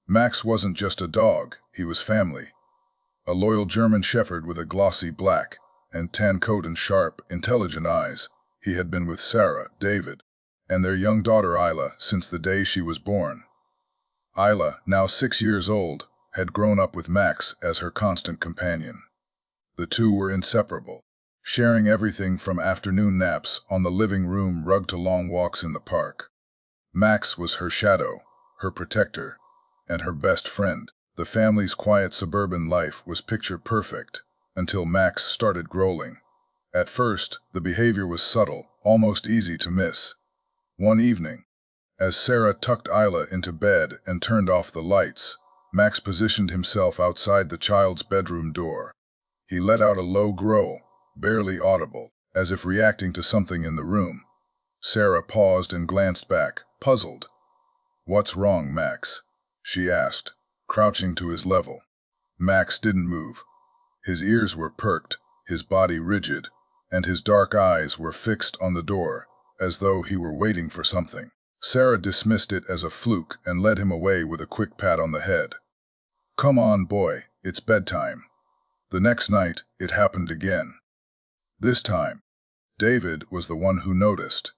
Max wasn't just a dog, he was family. A loyal German shepherd with a glossy black and tan coat and sharp, intelligent eyes. He had been with Sarah, David, and their young daughter Ayla since the day she was born. Ayla, now 6 years old, had grown up with Max as her constant companion. The two were inseparable, sharing everything from afternoon naps on the living room rug to long walks in the park. Max was her shadow, her protector, and her best friend. The family's quiet suburban life was picture perfect until Max started growling. At first, the behavior was subtle, almost easy to miss. One evening, as Sarah tucked Ayla into bed and turned off the lights, Max positioned himself outside the child's bedroom door. He let out a low growl, barely audible, as if reacting to something in the room. Sarah paused and glanced back, puzzled. "What's wrong, Max?" she asked, crouching to his level. Max didn't move. His ears were perked, his body rigid, and his dark eyes were fixed on the door, as though he were waiting for something. Sarah dismissed it as a fluke and led him away with a quick pat on the head. "Come on, boy, it's bedtime." The next night, it happened again. This time, David was the one who noticed.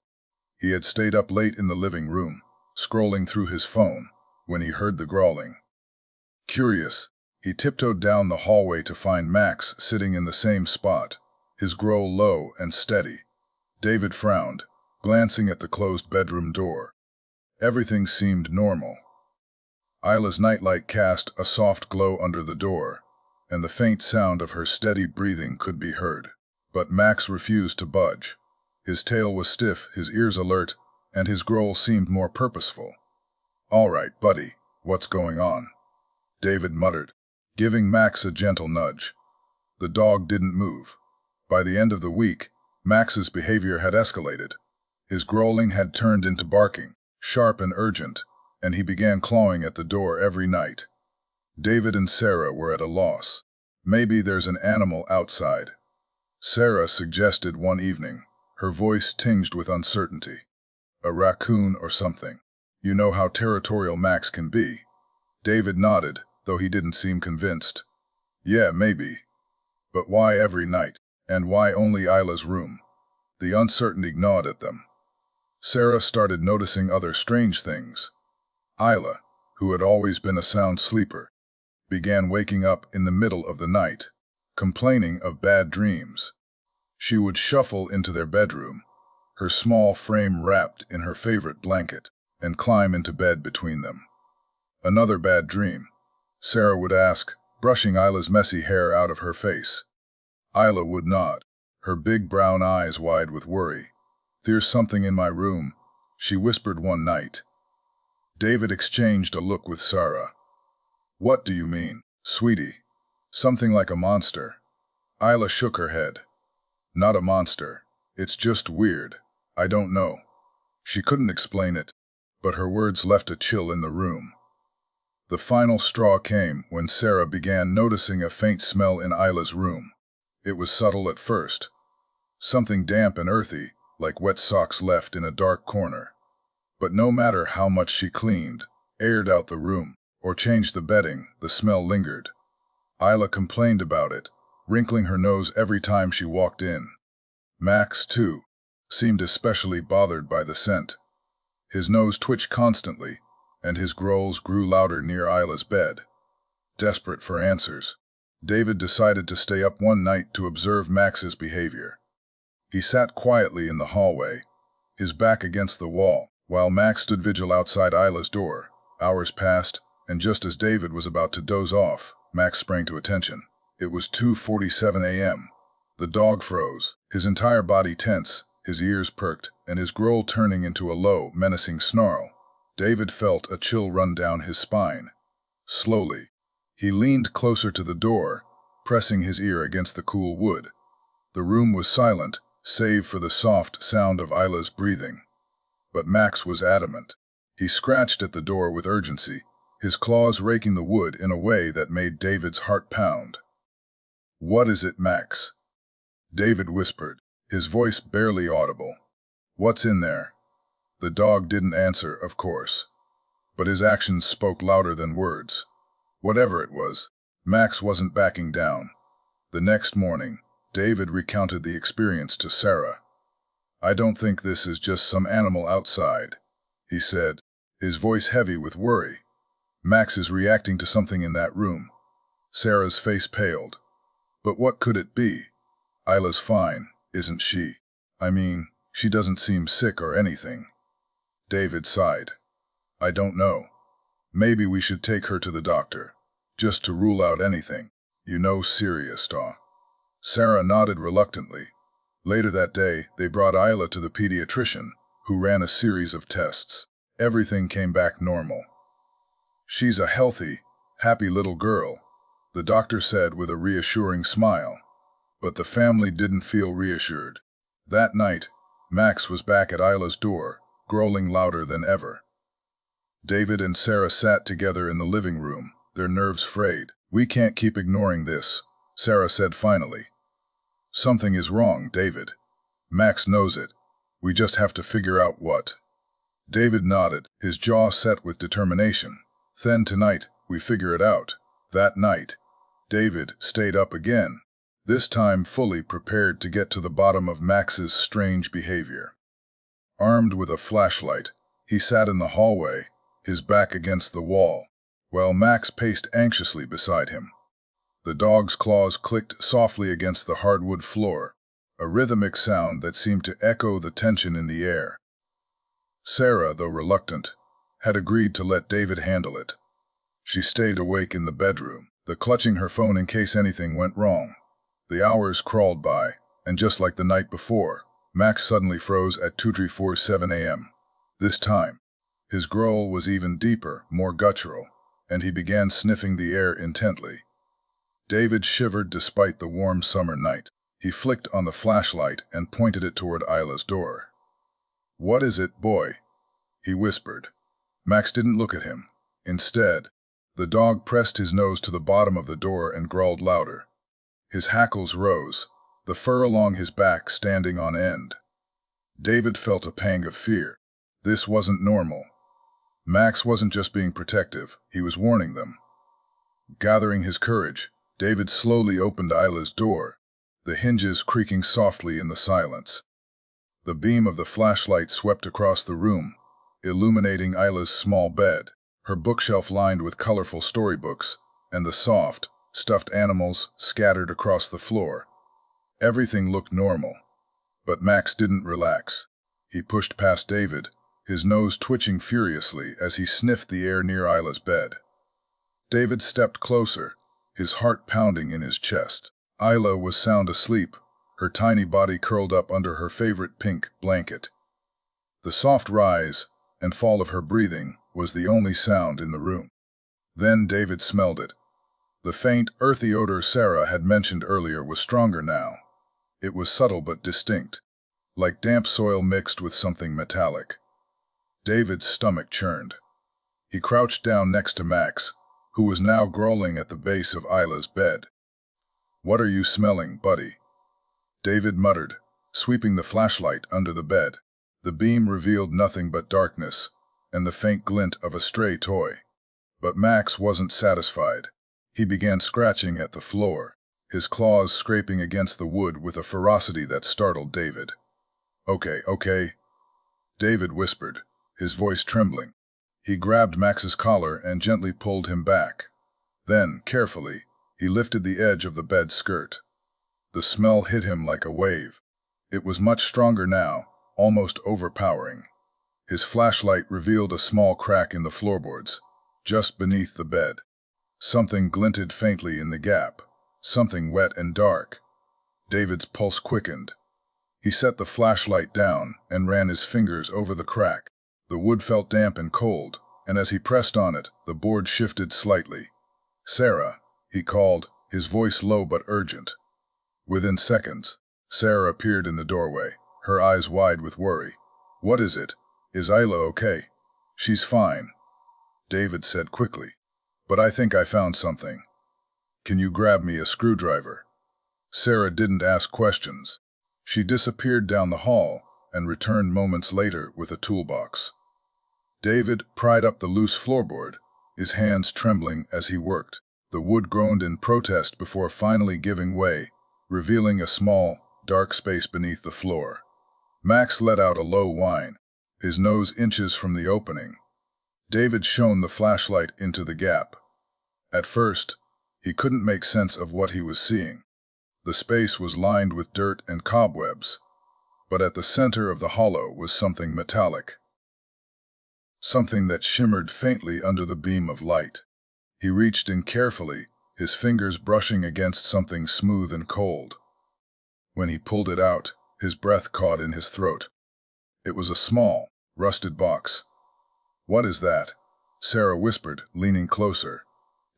He had stayed up late in the living room, scrolling through his phone, when he heard the growling. Curious, he tiptoed down the hallway to find Max sitting in the same spot, his growl low and steady. David frowned, glancing at the closed bedroom door. Everything seemed normal. Ayla's nightlight cast a soft glow under the door, and the faint sound of her steady breathing could be heard. But Max refused to budge. His tail was stiff, his ears alert, and his growl seemed more purposeful. "All right, buddy, what's going on?" David muttered, giving Max a gentle nudge. The dog didn't move. By the end of the week, Max's behavior had escalated. His growling had turned into barking, sharp and urgent, and he began clawing at the door every night. David and Sarah were at a loss. "Maybe there's an animal outside," Sarah suggested one evening, her voice tinged with uncertainty. "A raccoon or something. You know how territorial Max can be." David nodded, though he didn't seem convinced. "Yeah, maybe. But why every night? And why only Ayla's room?" The uncertainty gnawed at them. Sarah started noticing other strange things. Ayla, who had always been a sound sleeper, began waking up in the middle of the night, complaining of bad dreams. She would shuffle into their bedroom, her small frame wrapped in her favorite blanket, and climb into bed between them. "Another bad dream?" Sarah would ask, brushing Ayla's messy hair out of her face. Ayla would nod, her big brown eyes wide with worry. "There's something in my room," she whispered one night. David exchanged a look with Sarah. "What do you mean, sweetie?" "Something like a monster." Ayla shook her head. "Not a monster. It's just weird. I don't know." She couldn't explain it, but her words left a chill in the room. The final straw came when Sarah began noticing a faint smell in Ayla's room. It was subtle at first. Something damp and earthy, like wet socks left in a dark corner. But no matter how much she cleaned, aired out the room, or changed the bedding, the smell lingered. Ayla complained about it, wrinkling her nose every time she walked in. Max, too, seemed especially bothered by the scent. His nose twitched constantly, and his growls grew louder near Ayla's bed. Desperate for answers, David decided to stay up one night to observe Max's behavior. He sat quietly in the hallway, his back against the wall, while Max stood vigil outside Ayla's door. Hours passed, and just as David was about to doze off, Max sprang to attention. It was 2:47 a.m. The dog froze, his entire body tense, his ears perked, and his growl turning into a low, menacing snarl. David felt a chill run down his spine. Slowly, he leaned closer to the door, pressing his ear against the cool wood. The room was silent, save for the soft sound of Ayla's breathing. But Max was adamant. He scratched at the door with urgency, his claws raking the wood in a way that made David's heart pound. "What is it, Max?" David whispered, his voice barely audible. "What's in there?" The dog didn't answer, of course. but his actions spoke louder than words. Whatever it was, Max wasn't backing down. The next morning, David recounted the experience to Sarah. "I don't think this is just some animal outside," he said, his voice heavy with worry. "Max is reacting to something in that room." Sarah's face paled. "But what could it be? Ayla's fine, isn't she? I mean, she doesn't seem sick or anything." David sighed. "I don't know. Maybe we should take her to the doctor, just to rule out anything. Serious, Daw." Sarah nodded reluctantly. Later that day, they brought Ayla to the pediatrician, who ran a series of tests. Everything came back normal. "She's a healthy, happy little girl," the doctor said with a reassuring smile. But the family didn't feel reassured. That night, Max was back at Ayla's door, growling louder than ever. David and Sarah sat together in the living room, their nerves frayed. "We can't keep ignoring this," Sarah said finally. "Something is wrong, David. Max knows it. We just have to figure out what." David nodded, his jaw set with determination. "Then tonight, we figure it out." That night, David stayed up again, this time fully prepared to get to the bottom of Max's strange behavior. Armed with a flashlight, he sat in the hallway, his back against the wall, while Max paced anxiously beside him. The dog's claws clicked softly against the hardwood floor, a rhythmic sound that seemed to echo the tension in the air. Sarah, though reluctant, had agreed to let David handle it. She stayed awake in the bedroom, clutching her phone in case anything went wrong. The hours crawled by, and just like the night before, Max suddenly froze at 2:47 a.m. This time, his growl was even deeper, more guttural, and he began sniffing the air intently. David shivered despite the warm summer night. He flicked on the flashlight and pointed it toward Ayla's door. "What is it, boy?" he whispered. Max didn't look at him. Instead, the dog pressed his nose to the bottom of the door and growled louder. His hackles rose, the fur along his back standing on end. David felt a pang of fear. This wasn't normal. Max wasn't just being protective, he was warning them. Gathering his courage, David slowly opened Ayla's door, the hinges creaking softly in the silence. The beam of the flashlight swept across the room, illuminating Ayla's small bed, her bookshelf lined with colorful storybooks, and the soft, stuffed animals scattered across the floor. Everything looked normal, but Max didn't relax. He pushed past David, his nose twitching furiously as he sniffed the air near Ayla's bed. David stepped closer, his heart pounding in his chest. Ayla was sound asleep, her tiny body curled up under her favorite pink blanket. The soft rise and fall of her breathing was the only sound in the room. Then David smelled it. The faint, earthy odor Sarah had mentioned earlier was stronger now. It was subtle but distinct, like damp soil mixed with something metallic. David's stomach churned. He crouched down next to Max, who was now growling at the base of Ayla's bed. "What are you smelling, buddy?" David muttered, sweeping the flashlight under the bed. The beam revealed nothing but darkness and the faint glint of a stray toy. But Max wasn't satisfied. He began scratching at the floor, his claws scraping against the wood with a ferocity that startled David. Okay, David whispered, his voice trembling. He grabbed Max's collar and gently pulled him back. Then, carefully, he lifted the edge of the bed skirt. The smell hit him like a wave. It was much stronger now, almost overpowering. His flashlight revealed a small crack in the floorboards, just beneath the bed. Something glinted faintly in the gap, something wet and dark. David's pulse quickened. He set the flashlight down and ran his fingers over the crack. The wood felt damp and cold, and as he pressed on it, the board shifted slightly. "Sarah," he called, his voice low but urgent. Within seconds, Sarah appeared in the doorway, her eyes wide with worry. "What is it? Is Ayla okay?" "She's fine," David said quickly. "But I think I found something. Can you grab me a screwdriver?" Sarah didn't ask questions. She disappeared down the hall and returned moments later with a toolbox. David pried up the loose floorboard, his hands trembling as he worked. The wood groaned in protest before finally giving way, revealing a small, dark space beneath the floor. Max let out a low whine, his nose inches from the opening. David shone the flashlight into the gap. At first, he couldn't make sense of what he was seeing. The space was lined with dirt and cobwebs, but at the center of the hollow was something metallic. Something that shimmered faintly under the beam of light. He reached in carefully, his fingers brushing against something smooth and cold. When he pulled it out, his breath caught in his throat. It was a small, rusted box. "What is that?" Sarah whispered, leaning closer.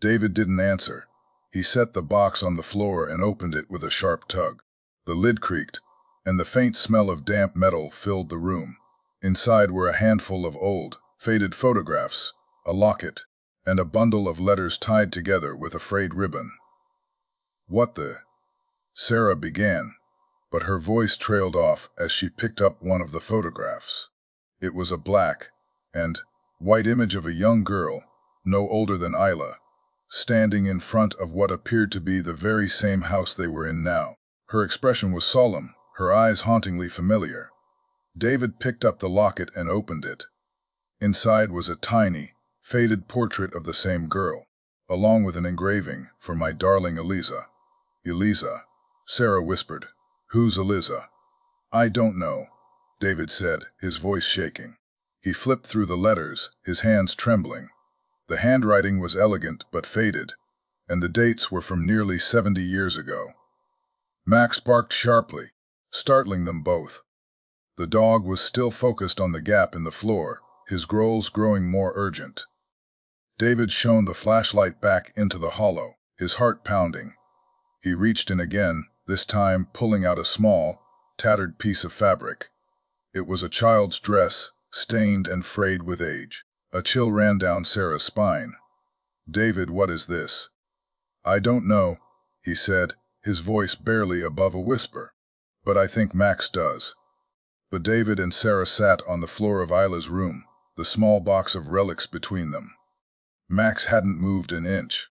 David didn't answer. He set the box on the floor and opened it with a sharp tug. The lid creaked, and the faint smell of damp metal filled the room. Inside were a handful of old, faded photographs, a locket, and a bundle of letters tied together with a frayed ribbon. "What the—" Sarah began, but her voice trailed off as she picked up one of the photographs. It was a black and white image of a young girl, no older than Ayla, standing in front of what appeared to be the very same house they were in now. Her expression was solemn, her eyes hauntingly familiar. David picked up the locket and opened it. Inside was a tiny, faded portrait of the same girl, along with an engraving, "For my darling Eliza." "Eliza," Sarah whispered. "Who's Eliza?" "I don't know," David said, his voice shaking. He flipped through the letters, his hands trembling. The handwriting was elegant but faded, and the dates were from nearly 70 years ago. Max barked sharply, startling them both. The dog was still focused on the gap in the floor, his growls growing more urgent. David shone the flashlight back into the hollow, his heart pounding. He reached in again, this time pulling out a small, tattered piece of fabric. It was a child's dress, stained and frayed with age. A chill ran down Sarah's spine. "David, what is this?" "I don't know," he said, his voice barely above a whisper. "But I think Max does." But David and Sarah sat on the floor of Ayla's room, the small box of relics between them. Max hadn't moved an inch.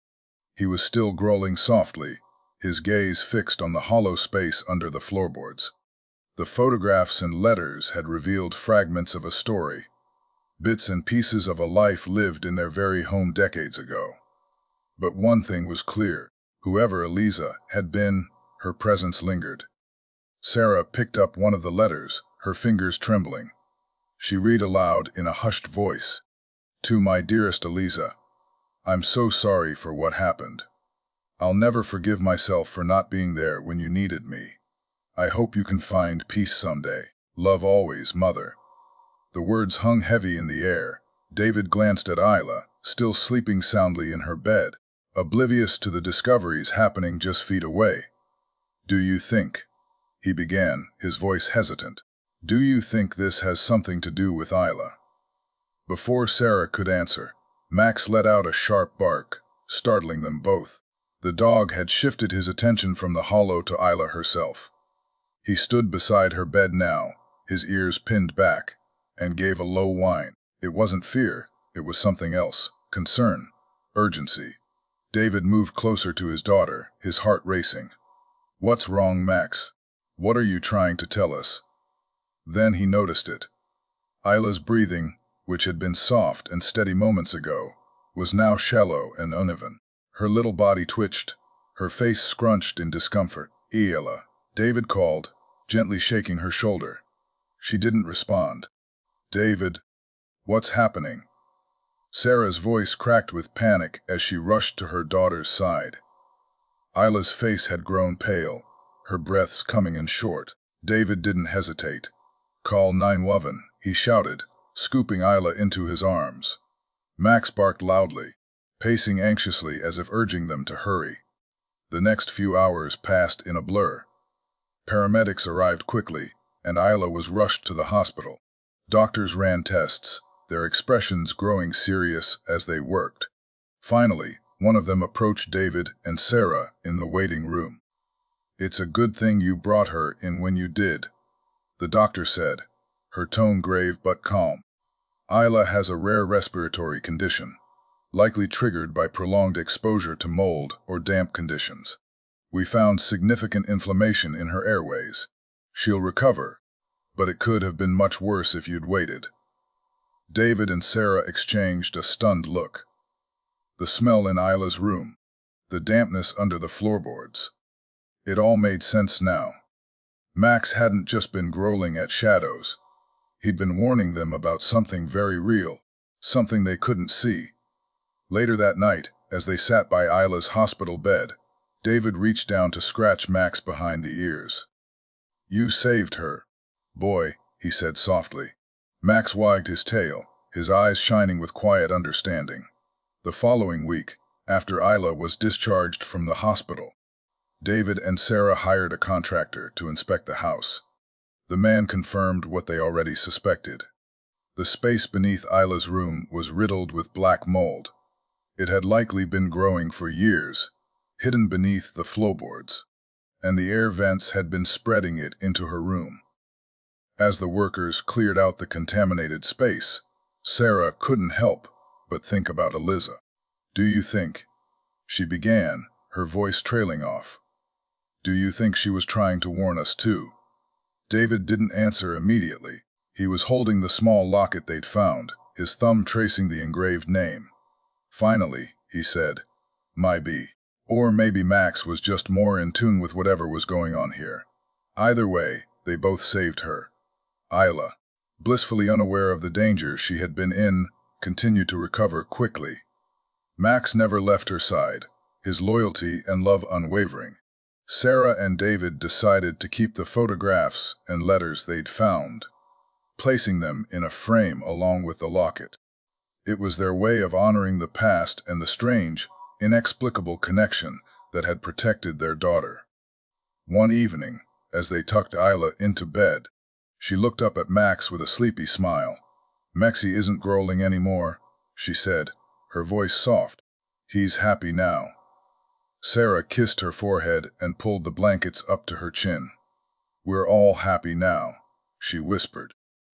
He was still growling softly, his gaze fixed on the hollow space under the floorboards. The photographs and letters had revealed fragments of a story, bits and pieces of a life lived in their very home decades ago. But one thing was clear: whoever Eliza had been, her presence lingered. Sarah picked up one of the letters, her fingers trembling. She read aloud in a hushed voice, "To my dearest Eliza, I'm so sorry for what happened. I'll never forgive myself for not being there when you needed me. I hope you can find peace someday. Love always, Mother." The words hung heavy in the air. David glanced at Ayla, still sleeping soundly in her bed, oblivious to the discoveries happening just feet away. "Do you think," he began, his voice hesitant, "do you think this has something to do with Ayla?" Before Sarah could answer, Max let out a sharp bark, startling them both. The dog had shifted his attention from the hollow to Ayla herself. He stood beside her bed now, his ears pinned back, and gave a low whine. It wasn't fear, it was something else: concern, urgency. David moved closer to his daughter, his heart racing. "What's wrong, Max? What are you trying to tell us?" Then he noticed it. Ayla's breathing, which had been soft and steady moments ago, was now shallow and uneven. Her little body twitched, her face scrunched in discomfort. "Ayla," David called, gently shaking her shoulder. She didn't respond. "David, what's happening?" Sarah's voice cracked with panic as she rushed to her daughter's side. Ayla's face had grown pale, her breaths coming in short. David didn't hesitate. "Call 911, he shouted, scooping Ayla into his arms. Max barked loudly, pacing anxiously as if urging them to hurry. The next few hours passed in a blur. Paramedics arrived quickly, and Ayla was rushed to the hospital. Doctors ran tests, their expressions growing serious as they worked. Finally, one of them approached David and Sarah in the waiting room. "It's a good thing you brought her in when you did," the doctor said, her tone grave but calm. Ayla has a rare respiratory condition, likely triggered by prolonged exposure to mold or damp conditions. We found significant inflammation in her airways. She'll recover, but it could have been much worse if you'd waited. David and Sarah exchanged a stunned look. The smell in Ayla's room, the dampness under the floorboards. It all made sense now. Max hadn't just been growling at shadows. He'd been warning them about something very real, something they couldn't see. Later that night, as they sat by Ayla's hospital bed, David reached down to scratch Max behind the ears. "You saved her, boy," he said softly. Max wagged his tail, his eyes shining with quiet understanding. The following week, after Ayla was discharged from the hospital, David and Sarah hired a contractor to inspect the house. The man confirmed what they already suspected. The space beneath Ayla's room was riddled with black mold. It had likely been growing for years, hidden beneath the floorboards, and the air vents had been spreading it into her room. As the workers cleared out the contaminated space, Sarah couldn't help but think about Eliza. "Do you think," she began, her voice trailing off, "do you think she was trying to warn us too?" David didn't answer immediately. He was holding the small locket they'd found, his thumb tracing the engraved name. Finally, he said, "Might be. Or maybe Max was just more in tune with whatever was going on here." Either way, they both saved her. Ayla, blissfully unaware of the danger she had been in, continued to recover quickly. Max never left her side, his loyalty and love unwavering. Sarah and David decided to keep the photographs and letters they'd found, placing them in a frame along with the locket. It was their way of honoring the past and the strange, inexplicable connection that had protected their daughter. One evening, as they tucked Ayla into bed, she looked up at Max with a sleepy smile. "Maxie isn't growling anymore," she said, her voice soft. "He's happy now." Sarah kissed her forehead and pulled the blankets up to her chin. "We're all happy now," she whispered.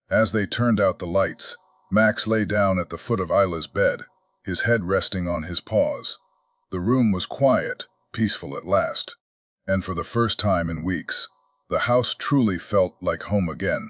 As they turned out the lights, Max lay down at the foot of Ayla's bed, his head resting on his paws. The room was quiet, peaceful at last, and for the first time in weeks, the house truly felt like home again.